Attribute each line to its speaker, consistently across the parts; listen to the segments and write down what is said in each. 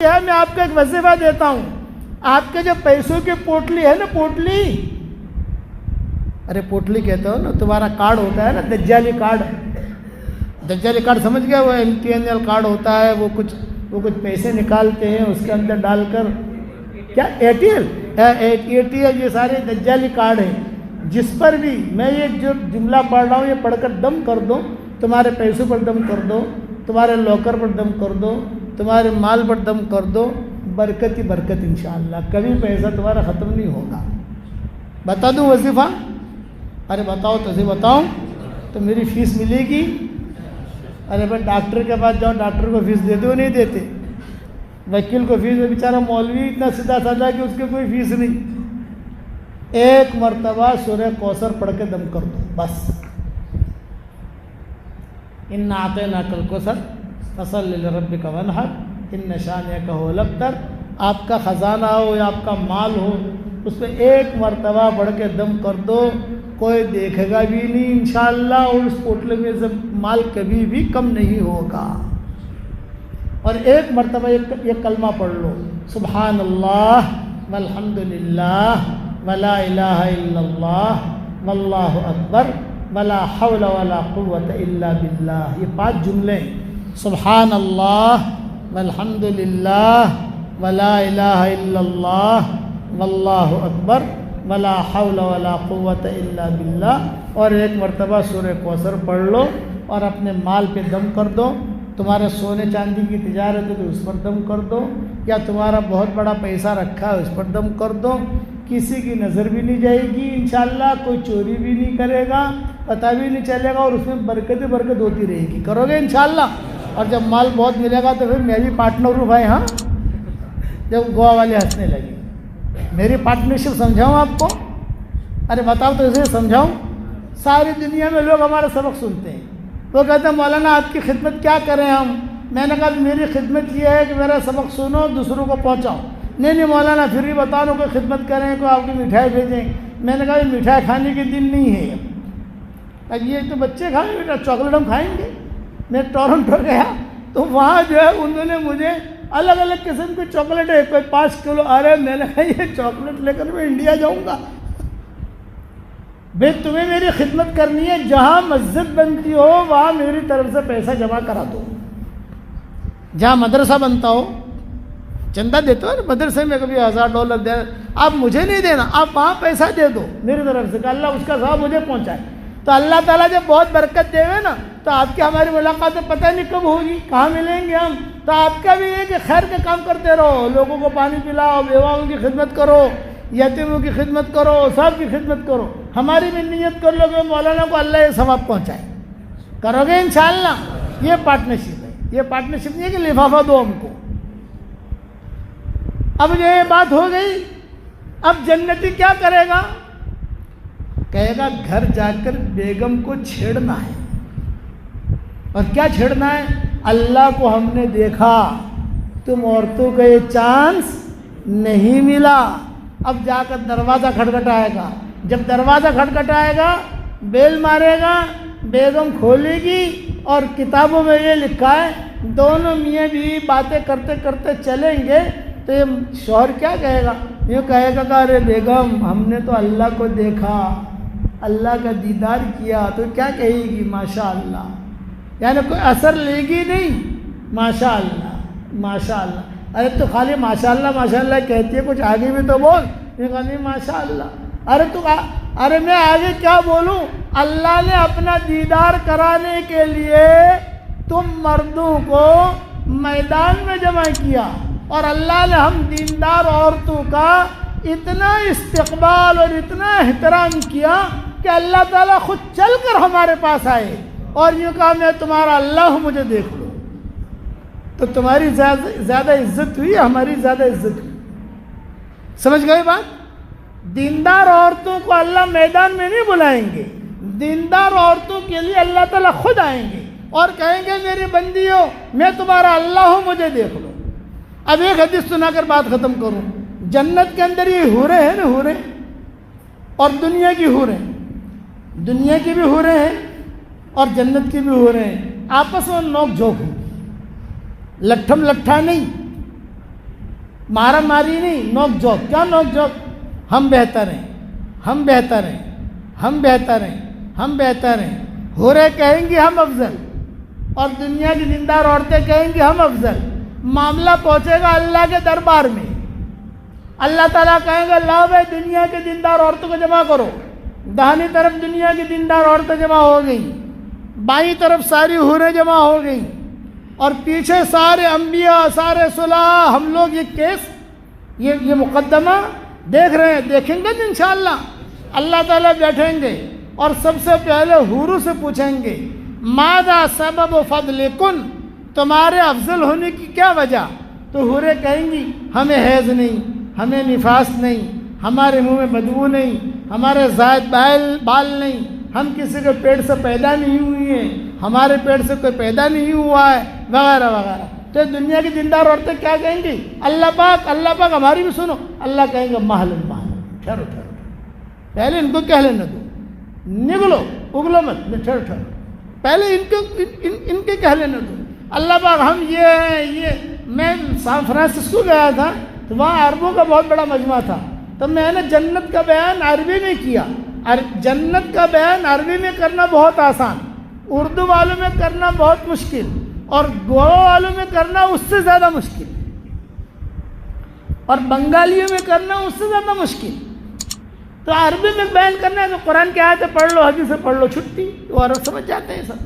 Speaker 1: جو ہے میں آپ کو ایک وظیفہ دیتا ہوں، آپ کے جو پیسوں کی پوٹلی ہے نا، پوٹلی، ارے پوٹلی کہتے ہو نا، تمہارا کارڈ ہوتا ہے نا، دجالی کارڈ، دجالی کارڈ سمجھ گیا، وہ MTNL کارڈ ہوتا ہے، وہ کچھ پیسے نکالتے ہیں اس کے اندر ڈال کر، کیا ATL، یہ سارے دجالی کارڈ ہیں، جس پر بھی میں یہ جو جملہ پڑھ رہا ہوں یہ پڑھ کر دم کر دو، تمہارے پیسوں پر دم کر دو، تمہارے لاکر پر دم کر دو، تمہارے مال پر دم کر دو، برکت ہی برکت انشاءاللہ، کبھی پیسہ تمہارا ختم نہیں ہوگا۔ بتا دوں وظیفہ؟ ارے بتاؤ تو صحیح، بتاؤں تو میری فیس ملے گی؟ ارے بھائی ڈاکٹر کے پاس جاؤ، ڈاکٹر کو فیس دیتے ہو نہیں دیتے؟ وکیل کو فیس، بیچارہ مولوی اتنا سیدھا سادہ کہ اس کی کوئی فیس نہیں، ایک مرتبہ سورہ کوثر پڑھ کے دم کر دو بس، انا اعطیناک الکوثر فصلی لربک وانحر ان شانئک هو الابتر، آپ کا خزانہ ہو یا آپ کا مال ہو، اس پہ ایک مرتبہ پڑھ کے دم کر دو، کوئی دیکھے گا بھی نہیں انشاءاللہ، اور اس پوٹلے میں سے مال کبھی بھی کم نہیں ہوگا۔ اور ایک مرتبہ یہ کلمہ پڑھ لو، سبحان اللہ والحمد للہ ولا الہ الا اللہ واللہ اکبر ولا حول ولا قوت الا باللہ، یہ 5 جملے، سبحان اللہ والحمد للہ ولا الہ الا اللہ واللہ اکبر ولا حول ولا قوت الا باللہ، اور ایک مرتبہ سورہ کوثر پڑھ لو اور اپنے مال پہ دم کر دو، تمہارے سونے چاندی کی تجارت ہے تو اس پر دم کر دو، یا تمہارا بہت بڑا پیسہ رکھا ہے اس پر دم کر دو، کسی کی نظر بھی نہیں جائے گی انشاءاللہ، کوئی چوری بھی نہیں کرے گا، پتہ بھی نہیں چلے گا، اور اس میں برکت برکت ہوتی رہے گی، کرو گے انشاءاللہ؟ اور جب مال بہت ملے گا تو پھر میری پارٹنر ہوں بھائی، ہاں جب گوا والے ہنسنے لگے، میری پارٹنرشپ سمجھاؤں آپ کو؟ ارے بتاؤ تو اسے سمجھاؤں؟ ساری دنیا میں لوگ ہمارا سبق سنتے ہیں، وہ کہتے ہیں مولانا آپ کی خدمت کیا کریں ہم؟ میں نے کہا میری خدمت یہ ہے کہ میرا سبق سنو، دوسروں کو پہنچاؤ۔ نہیں مولانا پھر بھی بتا دو، کوئی خدمت کریں، کوئی آپ کی مٹھائی بھیجیں۔ میں نے کہا یہ مٹھائی کھانے کے دن نہیں ہے، اب یہ تو بچے کھائیں گے، چاکلیٹ ہم کھائیں گے۔ میں ٹورنٹو گیا تو وہاں جو ہے انہوں نے مجھے الگ الگ قسم کی چاکلیٹ ہے، کوئی 5 کلو آ رہے، میں نے کہا یہ چاکلیٹ لے کر میں انڈیا جاؤں گا؟ بھائی تمہیں میری خدمت کرنی ہے، جہاں مسجد بنتی ہو وہاں میری طرف سے پیسہ جمع کرا دو، جہاں مدرسہ بنتا ہو چندہ دیتے ہو نا مدرسے میں، کبھی $1000 دے، آپ مجھے نہیں دینا، آپ وہاں پیسہ دے دو میری طرف سے کہ اللہ اس کا ثواب مجھے پہنچائے۔ تو اللہ تعالیٰ جب بہت برکت دے نا تو آپ کی ہماری ملاقاتیں پتہ نہیں کب ہوگی، کہاں ملیں گے ہم۔ تو آپ کا بھی یہ کہ خیر کے کام کرتے رہو، لوگوں کو پانی پلاؤ، بیواؤں کی خدمت کرو، یتیموں کی خدمت کرو، سب کی خدمت کرو۔ ہماری بھی نیت کر لو کہ مولانا کو اللہ یہ ثواب پہنچائے، کرو گے انشاءاللہ؟ یہ پارٹنرشپ ہے، یہ پارٹنرشپ نہیں ہے کہ لفافہ دو ہم کو۔ اب یہ بات ہو گئی، اب جنتی کیا کرے گا؟ کہے گا گھر جا کر بیگم کو چھیڑنا ہے، اور کیا چھیڑنا ہے؟ اللہ کو ہم نے دیکھا تم عورتوں کا یہ چانس نہیں ملا۔ اب جا کر دروازہ کھٹکھٹائے گا، جب دروازہ کھٹکھٹائے گا، بیل مارے گا، بیگم کھولے گی، اور کتابوں میں یہ لکھا ہے دونوں میاں بیوی باتیں کرتے کرتے چلیں گے تو یہ شوہر کیا کہے گا؟ یہ کہے گا کہ ارے بیگم ہم نے تو اللہ کو دیکھا، اللہ کا دیدار کیا، تو کیا کہے گی؟ ماشاءاللہ، یعنی کوئی اثر لے گی نہیں، ماشاءاللہ ماشاءاللہ۔ ارے تو خالی ماشاءاللہ ماشاءاللہ کہتی ہے، کچھ آگے بھی تو بول۔ یہ کہا نہیں ماشاءاللہ۔ ارے میں آگے کیا بولوں؟ اللہ نے اپنا دیدار کرانے کے لیے تم مردوں کو میدان میں جمع کیا، اور اللہ نے ہم دیندار عورتوں کا اتنا استقبال اور اتنا احترام کیا کہ اللہ تعالیٰ خود چل کر ہمارے پاس آئے اور یوں کہا میں تمہارا اللہ ہوں، مجھے دیکھ لو۔ تو تمہاری زیادہ عزت ہوئی، ہماری زیادہ عزت ہوئی۔ سمجھ گئے بات؟ دیندار عورتوں کو اللہ میدان میں نہیں بلائیں گے، دیندار عورتوں کے لیے اللہ تعالیٰ خود آئیں گے اور کہیں گے میری بندی ہو، میں تمہارا اللہ ہوں، مجھے دیکھ لو۔ اب ایک حدیث سنا کر بات ختم کروں۔ جنت کے اندر یہ حوریں ہیں نا، حوریں، اور دنیا کی حوریں، دنیا کی بھی حوریں ہیں اور جنت کی بھی حوریں ہیں، آپس میں نوک جھوک ہوگی، لٹھم لٹھا نہیں، مارا ماری نہیں، نوک جھوک. کیا نوک جھوک؟ ہم بہتر ہیں، ہم بہتر ہیں، ہم بہتر ہیں، ہم بہتر ہیں. حوریں کہیں گی ہم افضل، اور دنیا کی دیندار عورتیں کہیں گی ہم افضل. معاملہ پہنچے گا اللہ کے دربار میں. اللہ تعالیٰ کہیں گے لاؤ بھائی دنیا کی دیندار عورتوں کو جمع کرو. داہنی طرف دنیا کی دیندار عورتیں جمع ہو گئیں، بائیں طرف ساری حوریں جمع ہو گئیں، اور پیچھے سارے انبیاء، سارے صلاح. ہم لوگ یہ کیس، یہ مقدمہ دیکھ رہے ہیں، دیکھیں گے انشاءاللہ. اللہ تعالیٰ بیٹھیں گے اور سب سے پہلے حوروں سے پوچھیں گے ماذا سبب فضلکن، تمہارے افضل ہونے کی کیا وجہ؟ تو حوریں کہیں گی ہمیں حیض نہیں، ہمیں نفاس نہیں، ہمارے منہ میں بدبو نہیں، ہمارے زائد بال نہیں، ہم کسی کے پیٹ سے پیدا نہیں ہوئی ہیں، ہمارے پیٹ سے کوئی پیدا نہیں ہوا ہے، وغیرہ وغیرہ. تو دنیا کی دیندار عورتیں کیا کہیں گی؟ اللہ پاک ہماری بھی سنو. اللہ کہیں گے محلن ٹھہرو ٹھہرو، پہلے ان کو کہہ لینے دو، نگلو اگلو مت، ٹھہرو پہلے ان کے کہہ لینے دو. اللہ پاک ہم یہ ہیں، یہ. میں سان فرانسسکو گیا تھا تو وہاں عربوں کا بہت بڑا مجمع تھا، تو میں نے جنت کا بیان عربی میں کیا. جنت کا بیان عربی میں کرنا بہت آسان، اردو والوں میں کرنا بہت مشکل، اور گوا والوں میں کرنا اس سے زیادہ مشکل، اور بنگالیوں میں کرنا اس سے زیادہ مشکل. تو عربی میں بیان کرنا ہے تو قرآن کی آیتیں پڑھ لو، حدیث سے پڑھ لو، چھٹی. وہ عرب سمجھ جاتے ہیں سب.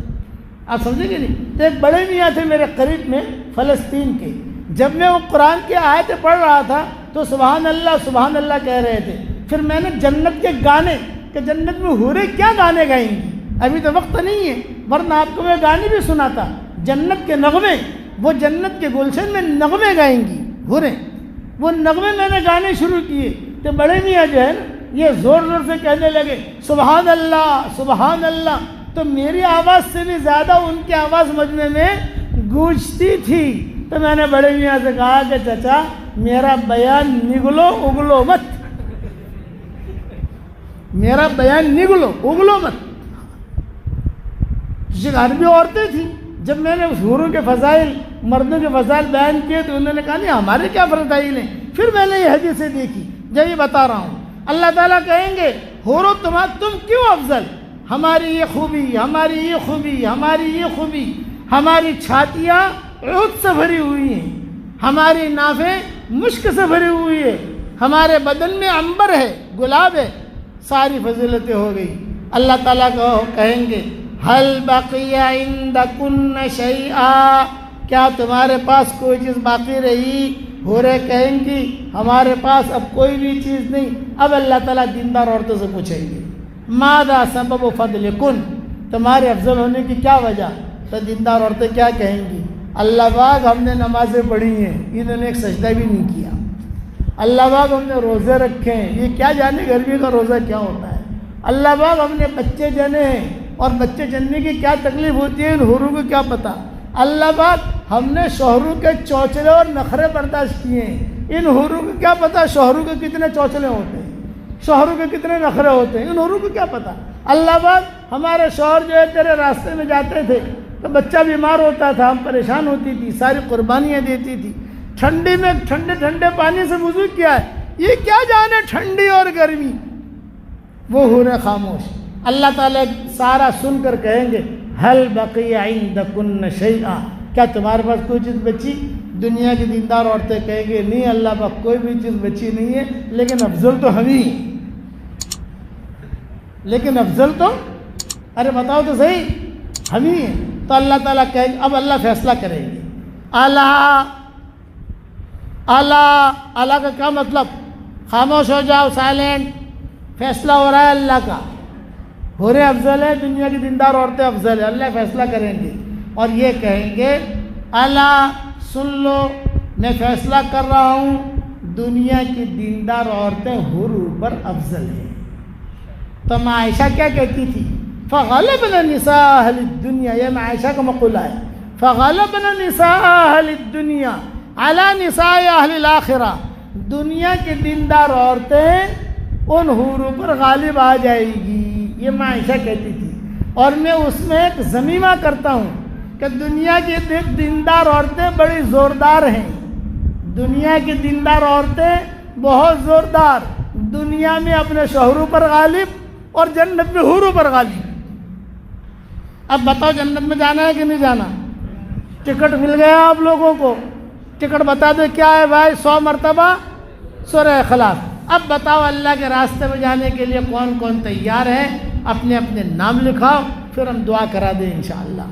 Speaker 1: آپ سمجھیں گے نہیں؟ تو ایک بڑے میاں تھے میرے قریب میں فلسطین کے، جب میں وہ قرآن کی آیتیں پڑھ رہا تھا تو سبحان اللہ کہہ رہے تھے. پھر میں نے جنت کے گانے، کہ جنت میں حوریں کیا گانے گائیں گی، ابھی تو وقت نہیں ہے ورنہ آپ کو میں گانے بھی سناتا. جنت کے نغمے، وہ جنت کے گلشن میں نغمے گائیں گی حوریں. وہ نغمے میں نے گانے شروع کیے تو بڑے میاں جو ہے نا یہ زور زور سے کہنے لگے سبحان اللہ. تو میری آواز سے بھی زیادہ ان کی آواز مجمع میں گونجتی تھی. تو میں نے بڑے میاں سے کہا کہ چچا میرا بیان نگلو اگلو مت، میرا بیان نگلو اگلو مت. عربی عورتیں تھیں، جب میں نے حوروں کے فضائل، مردوں کے فضائل بیان کیے تو انہوں نے کہا نہیں ہمارے کیا فضائل ہیں. پھر میں نے یہ حدیثیں دیکھی، جب یہ بتا رہا ہوں. اللہ تعالیٰ کہیں گے حوروں تم کیوں افضل؟ ہماری یہ خوبی، ہماری یہ خوبی، ہماری یہ خوبی. ہماری چھاتیاں عود سے بھری ہوئی ہیں، ہماری نافیں مشک سے بھری ہوئی ہے، ہمارے بدن میں عنبر ہے، گلاب ہے، ساری فضیلتیں ہو گئی. اللہ تعالیٰ کو کہیں گے حل بقی عندکن شیئا، کیا تمہارے پاس کوئی چیز باقی رہی؟ حوریں کہیں گی ہمارے پاس اب کوئی بھی چیز نہیں. اب اللہ تعالیٰ دیندار عورتوں سے پوچھیں گے ماذا سبب فضلکن، تمہارے افضل ہونے کی کیا وجہ؟ تو دیندار عورتیں کیا کہیں گی؟ اللہ پاک ہم نے نمازیں پڑھی ہیں، انہوں نے ایک سجدہ بھی نہیں کیا. اللہ پاک ہم نے روزے رکھے ہیں، یہ کیا جانے گرمی کا روزہ کیا ہوتا ہے. اللہ پاک ہم نے بچے جنے ہیں، اور بچے جننے کی کیا تکلیف ہوتی ہے ان حوروں کو کیا پتہ. اللہ پاک ہم نے شوہروں کے چوچلے اور نخرے برداشت کیے ہیں، ان حوروں کو کیا پتہ شوہروں کے کتنے چوچلے ہوتے ہیں، شوہروں کے کتنے نخرے ہوتے ہیں، ان حوروں کو کیا پتہ. اللہ پاک ہمارے شوہر جو ہے تیرے راستے میں جاتے تھے تو بچہ بیمار ہوتا تھا، ہم پریشان ہوتی تھی، ساری قربانیاں دیتی تھی. ٹھنڈی میں ٹھنڈے پانی سے وضو کیا ہے، یہ کیا جانے ٹھنڈی اور گرمی. وہ حوریں خاموش. اللہ تعالیٰ سارا سن کر کہیں گے حل بقی عندکن شیئا، کیا تمہارے پاس کوئی چیز بچی؟ دنیا کی دیندار عورتیں کہیں گے نہیں اللہ پاک کوئی بھی چیز بچی نہیں ہے، لیکن افضل تو ہم ہی ہیں. لیکن افضل تو ارے بتاؤ تو صحیح ہم ہی ہیں. تو اللہ تعالیٰ کہیں گے، اب اللہ فیصلہ کریں گے. اللہ کا کیا مطلب؟ خاموش ہو جاؤ، سائلنٹ. فیصلہ ہو رہا ہے اللہ کا. حوریں افضل ہے، دنیا کی دیندار عورتیں افضل ہے. اللہ فیصلہ کریں گے اور یہ کہیں گے اللہ سن لو میں فیصلہ کر رہا ہوں، دنیا کی دیندار عورتیں حوروں پر افضل ہیں. تو ماں عائشہ کیا کہتی تھی؟ فغلبنا نساء اہل الدنیا، یہ ماں عائشہ کا مقولہ ہے. فغلبنا نساء اہل الدنیا علی نساء اہل الاخرہ، دنیا کی دیندار عورتیں ان حوروں پر غالب آ جائے گی. یہ ماں عائشہ کہتی تھی. اور میں اس میں ایک ضمیمہ کرتا ہوں کہ دنیا کی دیندار عورتیں بڑی زوردار ہیں، دنیا کی دیندار عورتیں بہت زوردار، دنیا میں اپنے شوہروں پر غالب اور جنت میں حوروں پر غالب۔ اب بتاؤ جنت میں جانا ہے کہ نہیں جانا؟ ٹکٹ مل گیا آپ لوگوں کو، ٹکٹ بتا دو کیا ہے بھائی؟ 100 مرتبہ سورہ اخلاص۔ اب بتاؤ اللہ کے راستے میں جانے کے لیے کون کون تیار ہے؟ اپنے اپنے نام لکھاؤ، پھر ہم دعا کرا دیں انشاءاللہ۔